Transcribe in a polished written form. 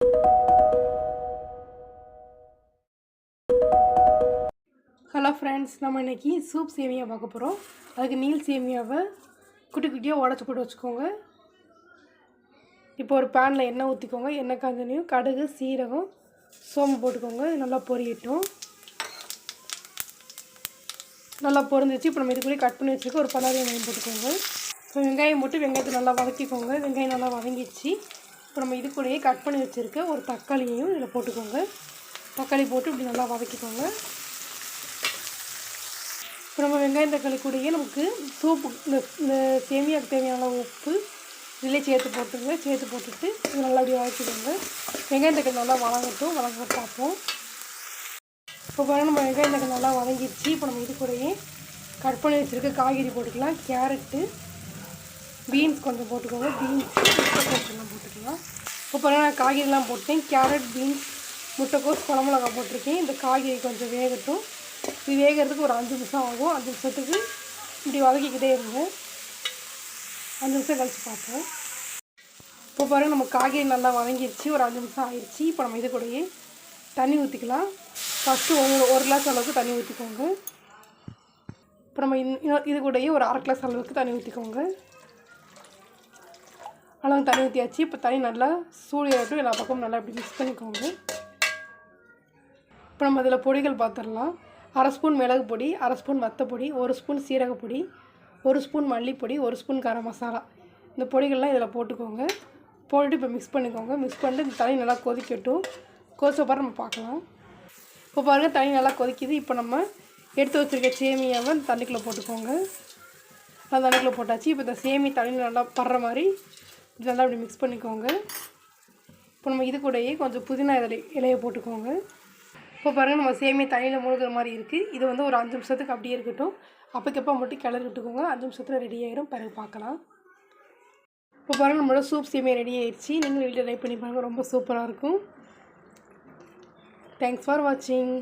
Hello friends, நம்ம இன்றைக்கி soup சேமியா பார்க்க போகிறோம். அதுக்கு நீல் சேமியாவை குட்டி குட்டியாக உடச்சி போட்டு வச்சுக்கோங்க. இப்போ ஒரு பேனில் எண்ணெய் ஊற்றிக்கோங்க. எண்ணெய் காஞ்சனையும் கடுகு, சீரகம், சோம்பு போட்டுக்கோங்க. இது நல்லா பொரியட்டும். நல்லா பொரிஞ்சிச்சு. இப்போ நம்ம இதுக்குள்ளே கட் பண்ணி வச்சுருக்க ஒரு பல்லாரி வெங்காயம் போட்டுக்கோங்க. ஸோ வெங்காயம் போட்டு வெங்காயத்தை நல்லா வதக்கிக்கோங்க. வெங்காயம் நல்லா வதங்கிடுச்சு. இப்போ நம்ம இதுக்குள்ளேயே கட் பண்ணி வச்சுருக்க ஒரு தக்காளியையும் இதில் போட்டுக்கோங்க. தக்காளி போட்டு இப்படி நல்லா வதக்கிக்கோங்க. இப்போ நம்ம வெங்காயம் தக்காளி கூடயே நமக்கு சூப்பு இந்த சேமியாவுக்கு தேவையான உப்பு இதிலே சேர்த்து போட்டுட்டு இது நல்லா அப்படி வதக்கிக்கோங்க. வெங்காயம் தக்காளி நல்லா வதங்க பார்ப்போம். இப்போ பாருங்கள், நம்ம வெங்காயம் தக்காளி நல்லா வதங்கிடுச்சு. இப்போ நம்ம இது கூடயே கட் பண்ணி வச்சுருக்க காய்கறி போட்டுக்கலாம். கேரட்டு, பீன்ஸ் கொஞ்சம் போட்டுக்கோங்க. பீன்ஸ், முட்டைக்கோஸ்லாம் போட்டுக்கலாம். இப்போ பாருங்கள், நான் காய்கறிலாம் போட்டேன். கேரட், பீன்ஸ், முட்டைக்கோஸ், குழம்புலக்காய் போட்டிருக்கேன். இந்த காய்கறி கொஞ்சம் வேகட்டும். இது வேகிறதுக்கு ஒரு 5 நிமிஷம் ஆகும். 5 நிமிஷத்துக்கு இப்படி வதக்கிக்கிட்டே இருங்க. 5 நிமிஷம் கழித்து பார்ப்போம். இப்போ பாருங்கள், நம்ம காய்கறி நல்லா வதங்கிடுச்சு. ஒரு 5 நிமிஷம் ஆயிடுச்சு. இப்போ நம்ம இது கூடயே தண்ணி ஊற்றிக்கலாம். ஃபஸ்ட்டு ஒரு கிளாஸ் அளவுக்கு தண்ணி ஊற்றிக்கோங்க. இப்போ நம்ம இது கூடயே ஒரு 1/2 கிளாஸ் அளவுக்கு தண்ணி ஊற்றிக்கோங்க. அளவு தண்ணி ஊற்றியாச்சு. இப்போ தண்ணி நல்லா சூடாகட்டும். எல்லா பக்கமும் நல்லா இப்படி மிக்ஸ் பண்ணிக்கோங்க. இப்போ நம்ம அதில் பொடிகள் பார்த்துடலாம். 1/2 ஸ்பூன் மிளகு பொடி, 1/2 spoon வத்தப்பொடி, 1 spoon சீரகப்பொடி, 1 spoon மல்லிப்பொடி, 1 spoon garam masala. இந்த பொடிகள்லாம் இதில் போட்டுக்கோங்க. போட்டுட்டு இப்போ மிக்ஸ் பண்ணிக்கோங்க. மிக்ஸ் பண்ணிட்டு இந்த தண்ணி நல்லா கொதிக்கட்டும். கொதிச்ச அப்புறம் நம்ம பார்க்கலாம். இப்போ பாருங்கள், தண்ணி நல்லா கொதிக்குது. இப்போ நம்ம எடுத்து வச்சுருக்க சேமியாவை அந்த தண்ணிக்குள்ளே போட்டுக்கோங்க. அந்த தண்ணிக்குள்ளே போட்டாச்சு. இப்போ இந்த சேமி தண்ணி நல்லா படுற மாதிரி நல்லா இப்படி மிக்ஸ் பண்ணிக்கோங்க. இப்போ நம்ம இது கூடயே கொஞ்சம் புதினா இலையை போட்டுக்கோங்க. இப்போ பாருங்கள், நம்ம சேமியா தண்ணியில் மூழ்கிற மாதிரி இருக்குது. இது வந்து ஒரு 5 நிமிஷத்துக்கு அப்படியே இருக்கட்டும். அப்போக்கப்போ மட்டும் கிளறி விட்டுக்கோங்க. 5 நிமிஷத்தில் ரெடி ஆகிடும். பிறகு பார்க்கலாம். இப்போ பாருங்கள், நம்மளோட சூப் சேமியா ரெடி ஆகிடுச்சு. நீங்களும் வீட்டில் ட்ரை பண்ணி பாருங்கள். ரொம்ப சூப்பராக இருக்கும். தேங்க்ஸ் ஃபார் வாட்சிங்.